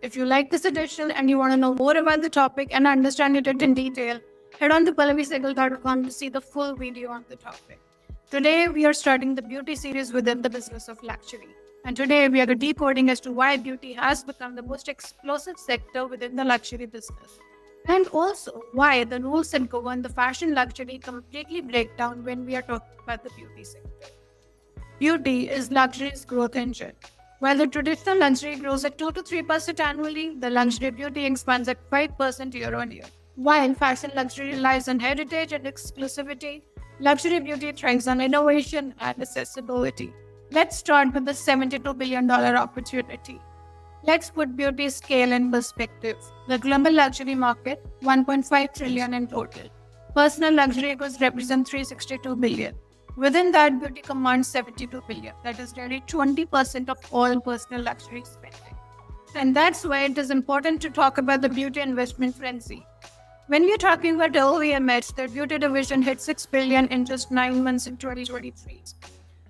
If you like this edition and you want to know more about the topic and understand it in detail, head on to pallavisehgal.com to see the full video on the topic. Today, we are starting the beauty series within the business of luxury. And today, we are decoding as to why beauty has become the most explosive sector within the luxury business. And also, why the rules that govern the fashion luxury completely break down when we are talking about the beauty sector. Beauty is luxury's growth engine. While the traditional luxury grows at 2 to 3% annually, the luxury beauty expands at 5% year on year. While fashion luxury relies on heritage and exclusivity, luxury beauty thrives on innovation and accessibility. Let's start with the $72 billion opportunity. Let's put beauty scale in perspective. The global luxury market, $1.5 trillion in total. Personal luxury goods represent $362 billion. Within that, beauty commands $72 billion. That is nearly 20% of all personal luxury spending. And that's why it is important to talk about the beauty investment frenzy. When we are talking about LVMH, their beauty division hit $6 billion in just 9 months in 2023.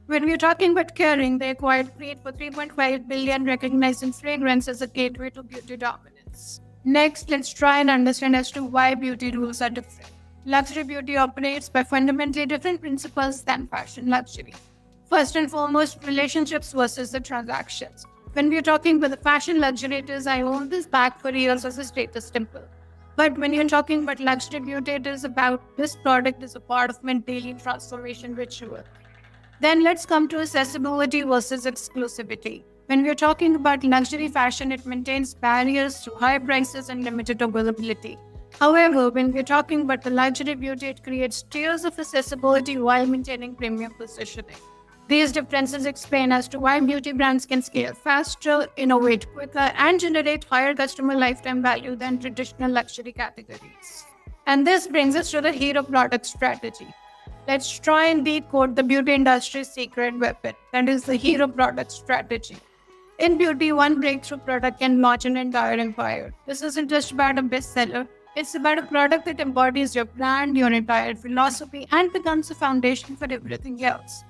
When we are talking about Kering, they acquired Creed for $3.5 billion, recognizing fragrance as a gateway to beauty dominance. Next, let's try and understand as to why beauty rules are different. Luxury beauty operates by fundamentally different principles than fashion luxury. First and foremost, relationships versus the transactions. When we are talking about the fashion luxury, it is I own this bag for years as a status symbol. But when you're talking about luxury beauty, it is about this product is a part of my daily transformation ritual. Then let's come to accessibility versus exclusivity. When we're talking about luxury fashion, it maintains barriers to high prices and limited availability. However, when we're talking about the luxury beauty, it creates tiers of accessibility while maintaining premium positioning. These differences explain as to why beauty brands can scale faster, innovate quicker, and generate higher customer lifetime value than traditional luxury categories. And this brings us to the hero product strategy. Let's try and decode the beauty industry's secret weapon, that is the hero product strategy. In beauty, one breakthrough product can launch an entire empire. This isn't just about a bestseller. It's about a product that embodies your brand, your entire philosophy, and becomes a foundation for everything else.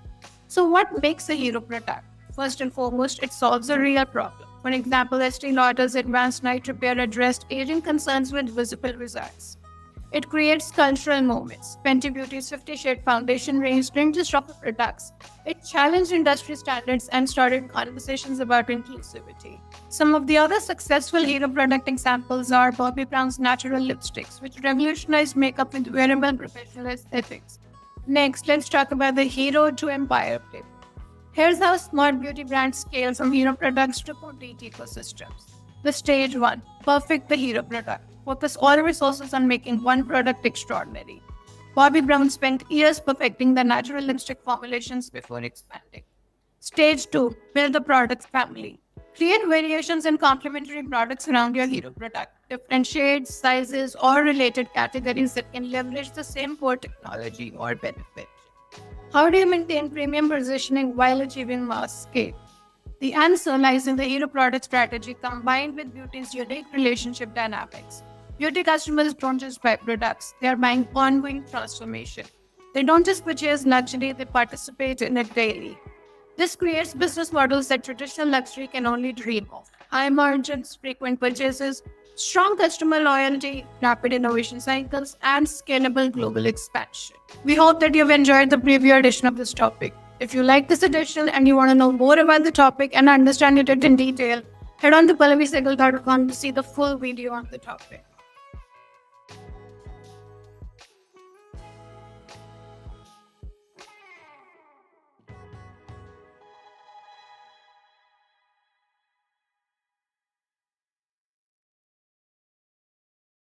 So what makes a hero product? First and foremost, it solves a real problem. For example, Estee Lauder's advanced night repair addressed aging concerns with visible results. It creates cultural moments. Fenty Beauty's 50 Shade Foundation range didn't just offer products. It challenged industry standards and started conversations about inclusivity. Some of the other successful hero product examples are Bobbi Brown's natural lipsticks, which revolutionized makeup with wearable professional aesthetics. Next, let's talk about the hero to empire flip. Here's how smart beauty brands scale from hero products to complete ecosystems. The stage 1, perfect the hero product. Focus all resources on making one product extraordinary. Bobbi Brown spent years perfecting the natural lipstick formulations before expanding. Stage 2, build the product family. Create variations and complementary products around your hero product. Different shades, sizes, or related categories that can leverage the same core technology or benefit. How do you maintain premium positioning while achieving mass scale? The answer lies in the hero product strategy combined with beauty's unique relationship dynamics. Beauty customers don't just buy products, they are buying ongoing transformation. They don't just purchase luxury, they participate in it daily. This creates business models that traditional luxury can only dream of. High margins, frequent purchases, strong customer loyalty, rapid innovation cycles, and scalable global expansion. We hope that you've enjoyed the preview edition of this topic. If you like this edition and you want to know more about the topic and understand it in detail, head on to pallavisehgal.com to see the full video on the topic.